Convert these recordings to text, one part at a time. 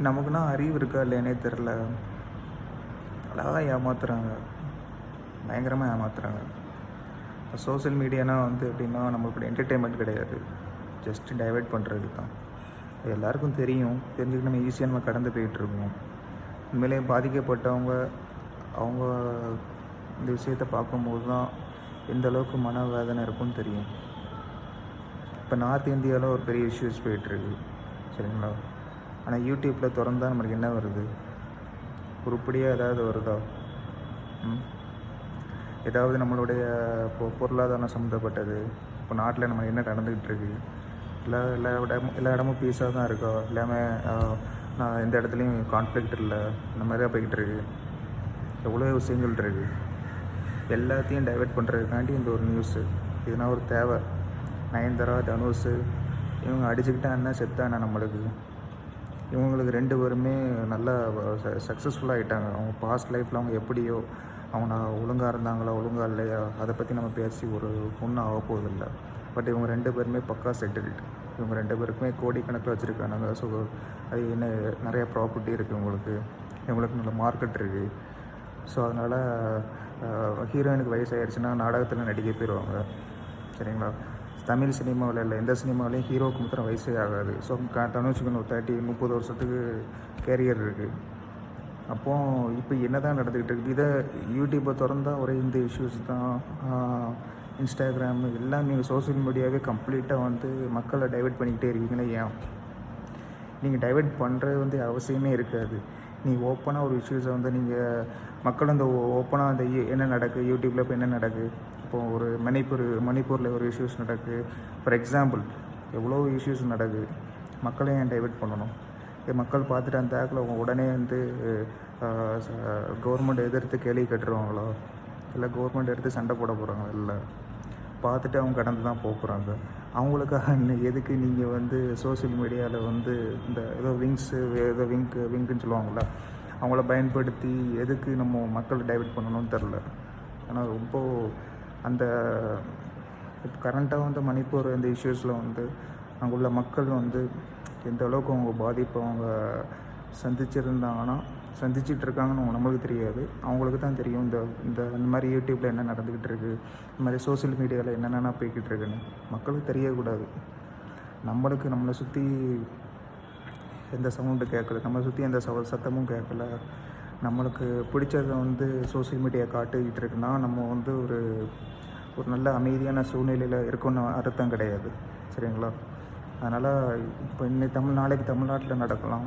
நமக்குன்னா அறிவு இருக்கா இல்லையானே தெரில. அழகா ஏமாத்துறாங்க. பயங்கரமாக ஏமாத்துறாங்க. இப்போ சோஷியல் மீடியானா வந்து எப்படின்னா, நம்மளுக்கு என்டர்டெயின்மெண்ட் கிடையாது. ஜஸ்ட் டைவர்ட் பண்ணுறது தான். அது எல்லாருக்கும் தெரியும். தெரிஞ்சுக்கிட்டு நம்ம ஈஸியாக நம்ம கடந்து போயிட்டுருக்கோம். உண்மையிலேயே பாதிக்கப்பட்டவங்க, அவங்க இந்த விஷயத்த பார்க்கும்போது தான் எந்த அளவுக்கு மனவேதனை இருக்கும்னு தெரியும். இப்போ நார்த் இந்தியாவில் ஒரு பெரிய இஷ்யூஸ் போயிட்டுருக்கு. சரிங்களா? ஆனால் யூடியூப்பில் திறந்தா நம்மளுக்கு என்ன வருது? உருப்படியாக ஏதாவது வருதா? ஏதாவது நம்மளுடைய பொருளாதாரம் சம்மந்தப்பட்டது, இப்போ நாட்டில் நம்ம என்ன நடந்துக்கிட்டு இருக்கு, எல்லா இடமும் பீஸாக தான் இருக்கா, எல்லாமே நான் எந்த இடத்துலையும் கான்ஃப்ளிக்ட் இல்லை, இந்த மாதிரி தான் போய்கிட்டு இருக்கு. எவ்வளோ விஷயங்கள் இருக்குது. எல்லாத்தையும் டைவெர்ட் பண்ணுறதுக்காண்டி இந்த ஒரு நியூஸு. இதுனா ஒரு தேவை. நயன்தாரா, தனுஷ் இவங்க அடிச்சுக்கிட்டா என்ன செத்தானா நம்மளுக்கு. இவங்களுக்கு 2 பேருமே நல்லா சக்ஸஸ்ஃபுல்லாக ஆகிட்டாங்க. அவங்க பாஸ்ட் லைஃப்பில் அவங்க எப்படியோ, அவங்க ஒழுங்காக இருந்தாங்களா ஒழுங்காக இல்லையா, அதை பற்றி நம்ம பேசி ஒரு ஒன்றும் ஆக போவதில்லை. பட் இவங்க 2 பேருமே பக்கா செட்டில்டு. இவங்க 2 பேருக்குமே கோடிக்கணக்கில் வச்சுருக்காங்க. ஸோ அது என்ன நிறைய ப்ராப்பர்ட்டி இருக்குது இவங்களுக்கு நல்ல மார்க்கெட் இருக்குது. ஸோ அதனால் ஹீரோயினுக்கு வயசாகிடுச்சுன்னா நாடகத்தில் நடிக்க போயிடுவாங்க. சரிங்களா? தமிழ் சினிமாவில் இல்லை, எந்த சினிமாவிலையும் ஹீரோவுக்கு மாத்திரம் வயசே ஆகாது. ஸோ தனுஷுக்கு 30 வருஷத்துக்கு கேரியர் இருக்குது. அப்போது இப்போ என்ன தான் நடந்துக்கிட்டு இருக்குது? இதை யூடியூப்பை திறந்தா ஒரே இந்த இஷ்யூஸ் தான். இன்ஸ்டாகிராமு எல்லாம் நீங்கள் சோஷியல் மீடியாவே கம்ப்ளீட்டாக வந்து மக்களை டைவெர்ட் பண்ணிக்கிட்டே இருக்கீங்களே. ஏன் நீங்கள் டைவெர்ட் பண்ணுறது வந்து அவசியமே இருக்காது. நீங்கள் ஓப்பனாக ஒரு இஷ்யூஸை வந்து நீங்கள் மக்கள் அந்த ஓப்பனாக அந்த என்ன நடக்குது யூடியூப்பில் இப்போ என்ன நடக்குது, இப்போது ஒரு மணிப்பூரில் ஒரு இஷ்யூஸ் நடக்குது. ஃபார் எக்ஸாம்பிள் எவ்வளோ இஷ்யூஸ் நடக்குது. மக்களை ஏன் டைவெர்ட் பண்ணணும்? மக்கள் பார்த்துட்டு அந்த ஆக்கில் உடனே வந்து கவர்மெண்ட் எதிர்த்து கேள்வி கட்டுருவாங்களோ, இல்லை கவர்மெண்ட் எடுத்து சண்டை போட போகிறாங்க? இல்லை, பார்த்துட்டு அவங்க கடந்து தான் போகிறாங்க. அவங்களுக்காக எதுக்கு நீங்கள் வந்து சோஷியல் மீடியாவில் வந்து இந்த ஏதோ விங்குன்னு சொல்லுவாங்கள்ல, அவங்கள பயன்படுத்தி எதுக்கு நம்ம மக்களை டைவெர்ட் பண்ணணும்னு தெரில. ஆனால் ரொம்ப அந்த இப்போ கரண்ட்டாக வந்து மணிப்பூர் இந்த இஷ்யூஸில் வந்து அங்கே உள்ள மக்கள் வந்து எந்த அளவுக்கு அவங்க பாதிப்பு அவங்க சந்திச்சிட்டு இருக்காங்கன்னு நம்மளுக்கு தெரியாது. அவங்களுக்கு தான் தெரியும் இந்த மாதிரி யூடியூப்பில் என்ன நடந்துக்கிட்டு இருக்குது, இந்த மாதிரி சோஷியல் மீடியாவில் என்னென்ன போய்கிட்டு இருக்குன்னு மக்களுக்கு தெரியக்கூடாது. நம்மளை சுற்றி எந்த சவுண்டு கேட்கல, நம்மளை சுற்றி எந்த சத்தமும் கேட்கல, நம்மளுக்கு பிடிச்சதை வந்து சோஷியல் மீடியா காட்டிக்கிட்டு இருக்குன்னா நம்ம வந்து ஒரு நல்ல அமைதியான சூழ்நிலையில் இருக்கணும்னு அர்த்தம் கிடையாது. சரிங்களா? அதனால் இப்போ நாளைக்கு தமிழ்நாட்டில் நடக்கலாம்,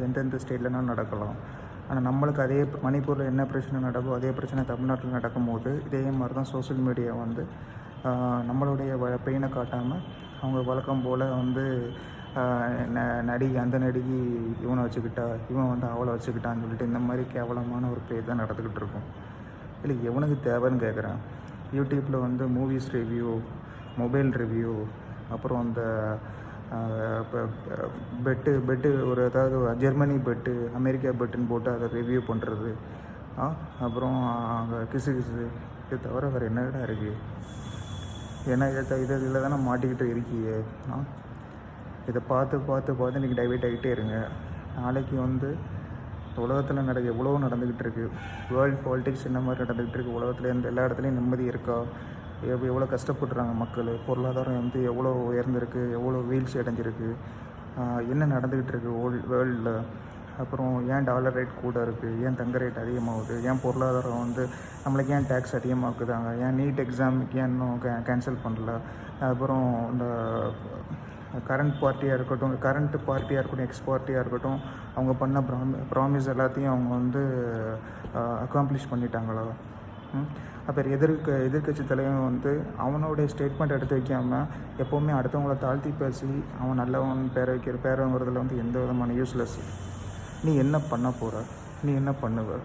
எந்தெந்த ஸ்டேட்லனாலும் நடக்கலாம். ஆனால் நம்மளுக்கு அதே மணிப்பூரில் என்ன பிரச்சனை நடக்கும் அதே பிரச்சனை தமிழ்நாட்டில் நடக்கும்போது இதே மாதிரி தான் சோஷியல் மீடியா வந்து நம்மளுடைய பெயினை காட்டாமல் அவங்க வழக்கம் போல் வந்து அந்த நடிகை இவனை வச்சுக்கிட்டா, இவன் வந்து அவளை வச்சுக்கிட்டான்னு சொல்லிட்டு இந்த மாதிரி கேவலமான ஒரு பேர் தான் நடந்துக்கிட்டு இருக்கும். இல்லை எவனுக்கு தேவைன்னு கேட்குறேன். யூடியூப்பில் வந்து மூவிஸ் ரிவ்யூ, மொபைல் ரிவ்யூ, அப்புறம் அந்த இப்போ பெட்டு ஒரு ஏதாவது ஜெர்மனி பெட்டு, அமெரிக்கா பெட்டுன்னு போட்டு அதை ரிவ்யூ பண்ணுறது, அப்புறம் அங்கே கிசு இது தவிர வேறு என்னடா இருக்குது? ஏன்னா இதில் தானே மாட்டிக்கிட்டு இருக்கியே. இதை பார்த்து இன்றைக்கி டைவெர்ட் ஆகிட்டே இருங்க. நாளைக்கு வந்து உலகத்தில் எவ்வளோ நடந்துக்கிட்டு இருக்குது. வேர்ல்டு பாலிட்டிக்ஸ் என்ன மாதிரி நடந்துக்கிட்டு இருக்குது, உலகத்தில் எல்லா இடத்துலையும் நிம்மதி இருக்கா, எவ்வளோ கஷ்டப்படுறாங்க மக்கள், பொருளாதாரம் வந்து எவ்வளோ உயர்ந்திருக்கு, எவ்வளோ வீழ்ச்சி அடைஞ்சிருக்கு, என்ன நடந்துக்கிட்டு இருக்குது வேர்ல்டில். அப்புறம் ஏன் டாலர் ரேட் கூட இருக்குது, ஏன் தங்க ரேட் அதிகமாகுது, ஏன் பொருளாதாரம் வந்து நம்மளுக்கு ஏன் டேக்ஸ் அதிகமாக்குதாங்க, ஏன் நீட் எக்ஸாமுக்கு ஏன் இன்னும் கேன்சல் பண்ணல. அப்புறம் இந்த கரண்ட் பார்ட்டியாக இருக்கட்டும், எக்ஸ் பார்ட்டியாக இருக்கட்டும், அவங்க பண்ண ப்ராமிஸ் எல்லாத்தையும் அவங்க வந்து அக்காம்ப்ளிஷ் பண்ணிட்டாங்களா? அப்புறம் எதிர்கட்சி தலைவன் வந்து அவனோடைய ஸ்டேட்மெண்ட் எடுத்து வைக்காமல் எப்போவுமே அடுத்தவங்கள தாழ்த்தி பேசி அவன் நல்லவன் பேர் வாங்குறதுல வந்து எந்த விதமான யூஸ்லெஸ். நீ என்ன பண்ண போகிற, நீ என்ன பண்ணுவ,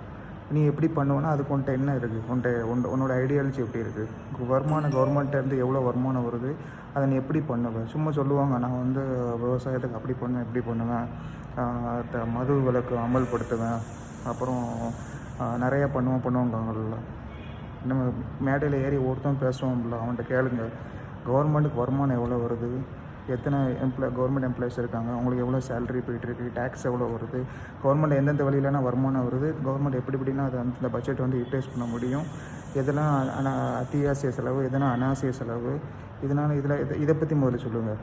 நீ எப்படி பண்ணுவேன்னா அதுக்கு உன்ட்ட என்ன இருக்குது, உன்னோட ஐடியாலஜி எப்படி இருக்குது, கவர்மெண்ட்டேருந்து எவ்வளோ வருமானம் வருது, அதை நீ எப்படி பண்ணுவேன்? சும்மா சொல்லுவாங்க நான் வந்து விவசாயத்துக்கு அப்படி பண்ணுவேன் இப்படி பண்ணுவேன், மது விலக்கு அமல்படுத்துவேன், அப்புறம் நிறையா பண்ணுவாங்கல்ல. நம்ம மேடையில் ஏறி ஒருத்தன் பேசுவோம்ல, அவன்கிட்ட கேளுங்க கவர்மெண்ட்டுக்கு வருமானம் எவ்வளோ வருது, எத்தனை கவர்மெண்ட் எம்ப்ளாயிஸ் இருக்காங்க, அவங்களுக்கு எவ்வளோ சேலரி போயிட்டுருக்கு, டேக்ஸ் எவ்வளோ வருது, கவர்மெண்ட் எந்தெந்த வழியிலனா வருமானம் வருது, கவர்மெண்ட் எப்படி எப்படின்னா அது அந்த பட்ஜெட் வந்து யூட்டிலைஸ் பண்ண முடியும், எதெல்லாம் அத்தியாவசிய செலவு, எதனால் அனாவசிய செலவு, இதனால் இதை பற்றி முதல்ல சொல்லுங்கள்.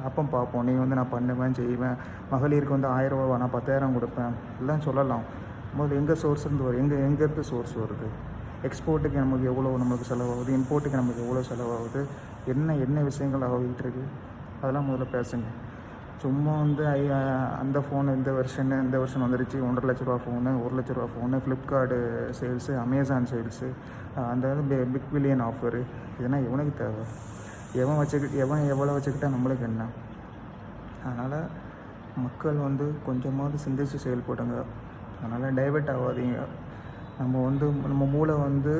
அப்போ பார்ப்போம். நீங்கள் வந்து நான் பண்ணுவேன் செய்வேன், மகளிருக்கு வந்து 1000 ரூபா நான் 10,000 கொடுப்பேன் எல்லாம் சொல்லலாம். முதல்ல எங்கே சோர்ஸ் இருந்து வரும், எங்கேருந்து சோர்ஸ் வருது, எக்ஸ்போர்ட்டுக்கு நமக்கு எவ்வளோ நம்மளுக்கு செலவாகுது, இம்போர்ட்டுக்கு நமக்கு எவ்வளோ செலவாகுது, என்ன விஷயங்கள் ஆகிட்டு இருக்கு, அதெல்லாம் முதல்ல பேசுங்க. சும்மா வந்து அந்த ஃபோனு இந்த வருஷன் வந்துருச்சு, 1.5 லட்ச ரூபா ஃபோனு, 1 லட்ச ரூபா phone, Flipkart sales, Amazon sales, அந்த பிக் பில்லியன் ஆஃபரு, இதெல்லாம் எவனுக்கு தேவை, எவன் எவ்வளோ வச்சுக்கிட்டா நம்மளுக்கு என்ன? அதனால் மக்கள் வந்து கொஞ்சமாவது சிந்திச்சு செயல்படுங்க. அதனால் டைவர்ட் ஆகாதீங்க. நம்ம மூளை வந்து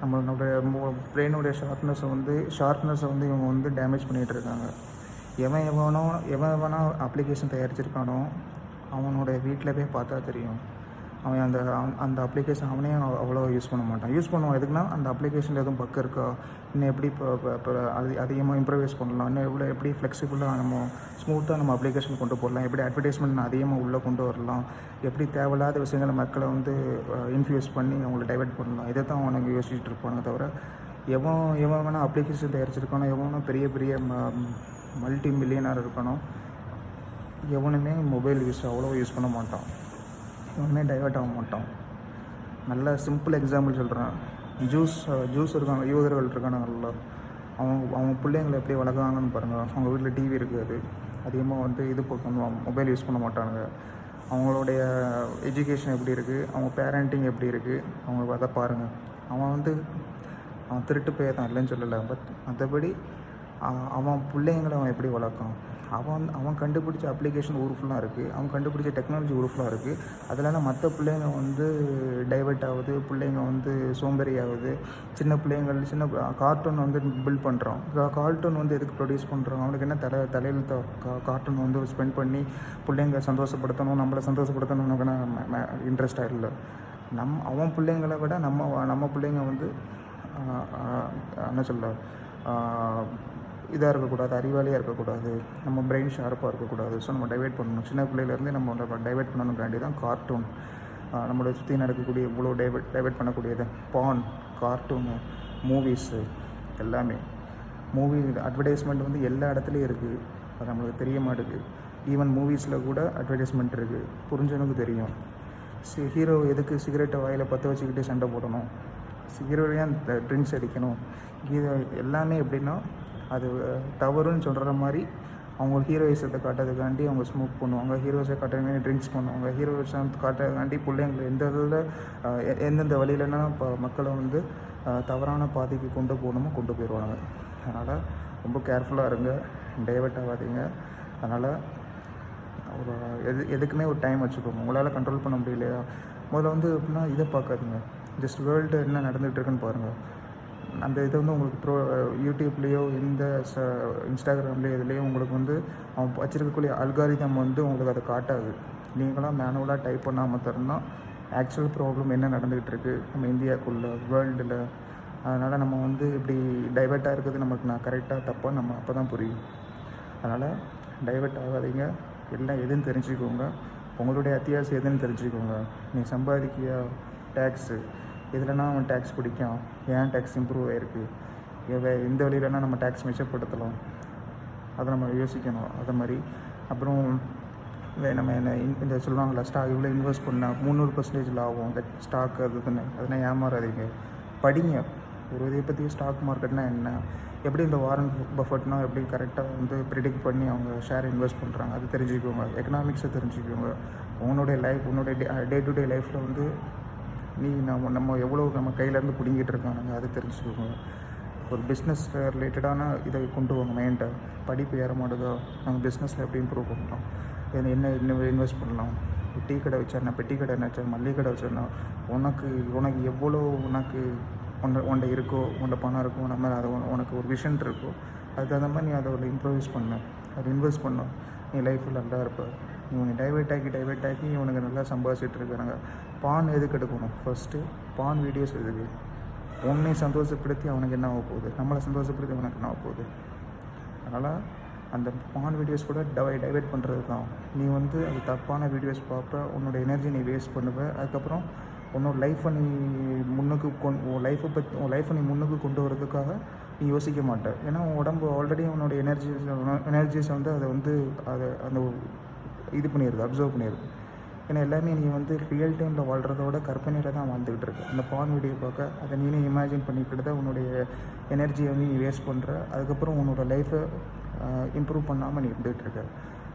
நம்மளுடைய பிரெயினுடைய ஷார்ப்னஸை வந்து இவங்க வந்து டேமேஜ் பண்ணிகிட்ருக்காங்க. எவன் அப்ளிகேஷன் தயாரிச்சிருக்கானோ அவனோட வீட்டில் போய் பார்த்தா தெரியும். அவன் அந்த அப்ளிகேஷன் அவனே அவ்வளோ யூஸ் பண்ண மாட்டான். யூஸ் பண்ணுவான் எதுக்குன்னா, அந்த அப்ளிகேஷனில் எதுவும் பக்கம் இருக்கா, இன்னும் எப்படி இப்போ அதிகமாக இம்ப்ரவைஸ் பண்ணலாம், இன்னும் எப்படி ஃப்ளெக்சிபிளாக நம்ம ஸ்மூத்தாக நம்ம அப்ளிகேஷன் கொண்டு போடலாம், எப்படி அட்வர்டைஸ்மெண்ட் அதிகமாக உள்ளே கொண்டு வரலாம், எப்படி தேவையில்லாத விஷயங்களை மக்களை வந்து இன்ஃப்ளூயன்ஸ் பண்ணி அவங்கள டைவர்ட் பண்ணலாம், இதை தான் அவனுக்கு யோசிச்சுட்டு இருப்பாங்க. தவிர எவன் வேணால் அப்ளிகேஷன் தயாரிச்சிருக்கானோ, எவனும் பெரிய மல்டி மில்லியனர் இருக்கானோ, எவனுமே மொபைல் அவ்வளோ யூஸ் பண்ண மாட்டான், ஒன்றுமே டைவர்ட் ஆக மாட்டோம். நல்ல சிம்பிள் எக்ஸாம்பிள் சொல்கிறேன். ஜூஸ் இருக்காங்க, யூதர்கள் இருக்காங்க, நல்லா அவங்க பிள்ளைங்களை எப்படி வளர்க்குறாங்கன்னு பாருங்கள். அவங்க வீட்டில் டிவி இருக்காது, அதிகமாக வந்து பண்ணுவாங்க, மொபைல் யூஸ் பண்ண மாட்டாங்க. அவங்களுடைய எஜுகேஷன் எப்படி இருக்குது, அவங்க பேரண்டிங் எப்படி இருக்குது, அவங்க அதை பாருங்கள். அவன் திருட்டு போய் தான் இல்லைன்னு சொல்லலை, பட் மற்றபடி அவன் பிள்ளைங்களை அவன் எப்படி வளர்க்கான், அவன் கண்டுபிடிச்ச அப்ளிகேஷன் ஊர் ஃபுல்லாக இருக்குது, அவன் கண்டுபிடிச்ச டெக்னாலஜி ஊர் ஃபுல்லாக இருக்குது. அதனால் மற்ற பிள்ளைங்க வந்து டைவர்ட் ஆகுது, பிள்ளைங்க வந்து சோம்பேறி ஆகுது. சின்ன கார்ட்டூன் வந்து பில்ட் பண்ணுறான். கார்ட்டூன் வந்து எதுக்கு ப்ரொடியூஸ் பண்ணுறான், அவனுக்கு என்ன தலையில் கார்ட்டூன் வந்து ஸ்பெண்ட் பண்ணி பிள்ளைங்க சந்தோஷப்படுத்தணும், நம்மளை சந்தோஷப்படுத்தணும்னு இன்ட்ரெஸ்டாக இல்லை. அவன் பிள்ளைங்களை விட நம்ம பிள்ளைங்க வந்து என்ன சொல்ல இதாக இருக்கக்கூடாது, அறிவாளியாக இருக்கக்கூடாது, நம்ம பிரெயின் ஷார்ப்பாக இருக்கக்கூடாது. ஸோ நம்ம டைவர்ட் பண்ணணும். சின்ன பிள்ளையிலேருந்து நம்ம டைவர்ட் பண்ணணுங்காண்டி தான் கார்ட்டூன், நம்மளோட சுற்றி நடக்கக்கூடிய இவ்வளோ டைவர்ட் பண்ணக்கூடியது கார்ட்டூனு, மூவிஸு எல்லாமே. மூவி அட்வர்டைஸ்மெண்ட் வந்து எல்லா இடத்துலையும் இருக்குது, அது நம்மளுக்கு தெரிய மாட்டேங்குது. ஈவன் மூவிஸில் கூட அட்வர்டைஸ்மெண்ட் இருக்குது, புரிஞ்சவனுக்கு தெரியும். ஹீரோ எதுக்கு சிகரெட்டை வாயில் பற்ற வச்சுக்கிட்டே சண்டை போடணும், ஹீரோவையும் ட்ரிங்க்ஸ் அடிக்கணும், இது எல்லாமே எப்படின்னா அது தவறுன்னு சொல்கிற மாதிரி அவங்க ஹீரோயிசத்தை காட்டுறதுக்காண்டி அவங்க ஸ்மோக் பண்ணுவாங்க, ஹீரோஸை காட்டுறதுக்காண்டி ட்ரிங்க்ஸ் பண்ணுவாங்க, ஹீரோஸை காட்டுறதுக்காண்டி பிள்ளைங்களை எந்தெந்த வழியிலன்னா இப்போ மக்களை வந்து தவறான பாதைக்கு கொண்டு போயிடுவாங்க. அதனால் ரொம்ப கேர்ஃபுல்லாக இருங்க, டைவர்ட் ஆகாதீங்க. அதனால் எதுக்குமே ஒரு டைம் வச்சுக்கோங்க. உங்களால் கண்ட்ரோல் பண்ண முடியலையா, முதல்ல வந்து எப்படின்னா இதை பார்க்காதீங்க, ஜஸ்ட் வேர்ல்டு என்ன நடந்துகிட்ருக்குன்னு பாருங்கள். அந்த இதை வந்து உங்களுக்கு யூடியூப்லேயோ இந்த இன்ஸ்டாகிராம்லேயோ இதுலேயோ உங்களுக்கு வந்து அவன் வச்சுருக்கக்கூடிய அல்காரிதம் வந்து உங்களுக்கு அதை காட்டாது. நீங்களாம் மேனுவலாக டைப் பண்ணாமல் தரணும் ஆக்சுவல் ப்ராப்ளம் என்ன நடந்துகிட்டு இருக்குது நம்ம இந்தியாவுக்குள்ளே வேர்ல்டில். அதனால் நம்ம வந்து இப்படி டைவர்ட்டாக இருக்கிறது நமக்கு கரெக்டாக தப்பாக நம்ம அப்போ தான் புரியும். அதனால் டைவர்ட் ஆகாதீங்க, எல்லாம் எதுன்னு தெரிஞ்சுக்கோங்க, உங்களுடைய அத்தியாவசியம் எதுன்னு தெரிஞ்சுக்கோங்க. நீ சம்பாதிக்கியா டேக்ஸு எதுலனா அவன் டேக்ஸ் பிடிக்கும், ஏன் டேக்ஸ் இம்ப்ரூவ் ஆகிருக்கு, எந்த வழியிலனா நம்ம டேக்ஸ் மிச்சப்படுத்தலாம், அதை நம்ம யோசிக்கணும். அதை மாதிரி அப்புறம் நம்ம இந்த சொல்லுவாங்களா இவ்வளோ இன்வெஸ்ட் பண்ணால் 300% ஆகும் ஸ்டாக் அதெல்லாம் ஏமாறாதீங்க, படிங்க. ஒரு இதை பற்றி ஸ்டாக் மார்க்கெட்னா என்ன, எப்படி இந்த வாரன் பஃபெட்னா எப்படி கரெக்டாக வந்து ப்ரிடிக்ட் பண்ணி அவங்க ஷேர் இன்வெஸ்ட் பண்ணுறாங்க அது தெரிஞ்சுக்கோங்க, எக்கனாமிக்ஸை தெரிஞ்சுக்கோங்க. உன்னோடைய டே டு டே லைஃப்பில் வந்து நம்ம எவ்வளோ நம்ம கையிலேருந்து பிடிங்கிட்டு இருக்கானுங்க அதை தெரிஞ்சுக்கோங்க. ஒரு பிஸ்னஸ் ரிலேட்டடான இதை கொண்டு வாங்க மைண்டை. படிப்பு ஏற மாட்டேதோ, நம்ம பிஸ்னஸில் எப்படி இம்ப்ரூவ் பண்ணலாம், என்ன இன்வெஸ்ட் பண்ணலாம், டீ கடை வச்சேன்னா பெட்டி கடை என்ன மல்லிகை கடை வச்சேன்னா உனக்கு எவ்வளோ உன்ட இருக்கோ, உன்ட பணம் இருக்கோ, நம்ம அதை உனக்கு ஒரு விஷன் இருக்கோ, அதுக்கு தகுந்த மாதிரி நீ அதை ஒரு இம்ப்ரூவைஸ் பண்ண, அதை இன்வெஸ்ட் பண்ணோம், நீ லைஃப்பில் நல்லா இருப்ப. இவங்க டைவர்ட் ஆக்கி இவனுக்கு நல்லா சம்பாதிச்சிட்டு இருக்கிறாங்க. பான் எதுக்கு எடுக்கணும், ஃபஸ்ட்டு பான் வீடியோஸ் எதுக்கு, உன்னை சந்தோஷப்படுத்தி அவனுக்கு என்ன ஆக போகுது, நம்மளை சந்தோஷப்படுத்தி அவனுக்கு என்ன ஆக போகுது. அதனால் அந்த பான் வீடியோஸ் கூட டைவெர்ட் பண்ணுறது தான். நீ வந்து அது தப்பான வீடியோஸ் பார்ப்ப, உன்னோட எனர்ஜி நீ வேஸ்ட் பண்ணுவ. அதுக்கப்புறம் உன்னோட லைஃப்பை நீ முன்னுக்கு உன் லைஃப்பை நீ முன்னுக்கு கொண்டு வரதுக்காக நீ யோசிக்க மாட்டேன். ஏன்னா உன் உடம்பு ஆல்ரெடி உன்னோட எனர்ஜிஸ் வந்து அதை அந்த இது பண்ணிடுது, அப்சர்வ் பண்ணிடுது. ஏன்னா எல்லாமே நீ வந்து ரியல் டைமில் வாழ்கிறதோட கற்பனையில் தான் வாழ்ந்துக்கிட்டு இருக்க. அந்த பான் வீடியோ பார்க்க அதை நீனே இமேஜின் பண்ணிக்கிட்டு தான் உன்னுடைய எனர்ஜியை வந்து நீ வேஸ்ட் பண்ணுற. அதுக்கப்புறம் உன்னோட லைஃப்பை இம்ப்ரூவ் பண்ணாமல் நீ இருந்துகிட்டு இருக்க.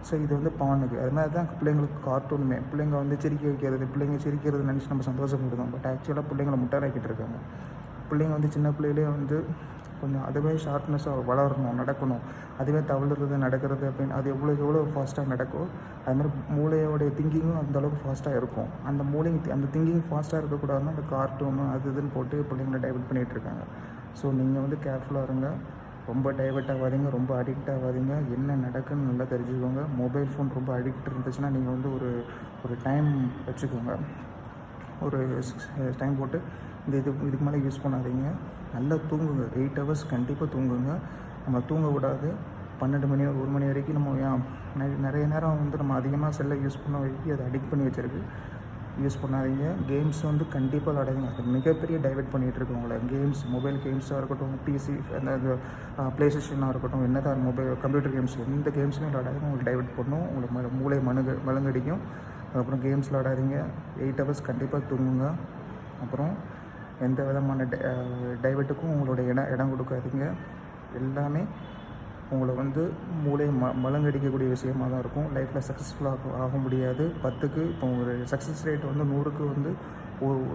ஸோ இது வந்து பானுக்கு அது மாதிரி தான் பிள்ளைங்களுக்கு கார்ட்டூனுமே. பிள்ளைங்க வந்து சிரிக்க வைக்கிறது, பிள்ளைங்க சிரிக்கிறது நினச்சி நம்ம சந்தோஷப்படுறோம். பட் ஆக்சுவலாக பிள்ளைங்களை முட்டாளாக்கிட்டு இருக்காங்க. பிள்ளைங்க வந்து சின்ன பிள்ளையிலே வந்து கொஞ்சம் அதுவே ஷார்ப்னஸாக வளரணும், நடக்கணும். அதுவே தவழுறது நடக்கிறது அப்படின்னு அது எவ்வளோ ஃபாஸ்ட்டாக நடக்கும், அதுமாதிரி மூளையோடைய திங்கிங்கும் அந்தளவுக்கு ஃபாஸ்ட்டாக இருக்கும். அந்த திங்கிங் ஃபாஸ்ட்டாக இருக்கக்கூடாதுன்னா அந்த கார்ட்டூனு அது இதுன்னு போட்டு பிள்ளைங்களை டைவர்ட் பண்ணிகிட்டு இருக்காங்க. ஸோ நீங்கள் வந்து கேர்ஃபுல்லாக இருங்க. ரொம்ப டைவர்ட் ஆகாதீங்க, ரொம்ப அடிக்ட் ஆகாதீங்க. என்ன நடக்குன்னு நல்லா தெரிஞ்சுக்கோங்க. மொபைல் ஃபோன் ரொம்ப அடிக்ட் இருந்துச்சுன்னா நீங்கள் வந்து ஒரு டைம் வச்சுக்கோங்க. ஒரு டைம் போட்டு இதுக்கு மேலே யூஸ் பண்ணாதீங்க. நல்லா தூங்குங்க. 8 hours கண்டிப்பாக தூங்குங்க. நம்ம தூங்க விடாது. 12 மணி 1 மணி வரைக்கும் நம்ம நிறைய நேரம் வந்து நம்ம அதிகமாக செல்லை யூஸ் பண்ண வைக்கி அதை அடிக்ட் பண்ணி வச்சுருக்கு. யூஸ் பண்ணாதீங்க. கேம்ஸ் வந்து கண்டிப்பாக விளையாடுங்க. அது மிகப்பெரிய டைவர்ட் பண்ணிகிட்ருக்கு உங்களை. கேம்ஸ், மொபைல் கேம்ஸாக இருக்கட்டும், பிசி அந்த ப்ளே ஸ்டேஷனாக இருக்கட்டும், என்னதான் கம்ப்யூட்டர் கேம்ஸ், எந்த கேம்ஸுமே விளையாடாதீங்க. உங்களுக்கு டைவர்ட் பண்ணும், உங்களுக்கு மூளை மழுங்கடிக்கும். அதுக்கப்புறம் கேம்ஸ் விளையாடாதீங்க. 8 hours கண்டிப்பாக தூங்குங்க. அப்புறம் எந்த விதமான டைவர்ட்டுக்கும் உங்களோட இடம் கொடுக்காதீங்க. எல்லாமே உங்களை வந்து மூளை மழுங்கடிக்கக்கூடிய விஷயமாக தான் இருக்கும். லைஃப்பில் சக்ஸஸ்ஃபுல்லாக ஆக முடியாது. 10க்கு இப்போ ஒரு சக்ஸஸ் ரேட் வந்து 100க்கு வந்து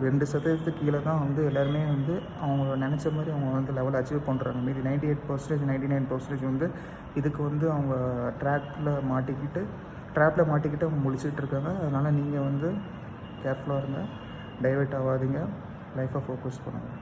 2% கீழே தான் வந்து எல்லாருமே வந்து அவங்க நினச்ச மாதிரி அவங்க வந்து லெவல் அச்சீவ் பண்ணுறாங்க. மீதி 98%, 99% வந்து இதுக்கு வந்து அவங்க ட்ராப்பில் மாட்டிக்கிட்டு அவங்க முழிச்சிட்டு இருக்காங்க. அதனால் நீங்கள் வந்து கேர்ஃபுல்லாக இருங்க, டைவர்ட் ஆகாதீங்க, லைஃப்பை ஃபோக்கஸ் பண்ணுங்கள்.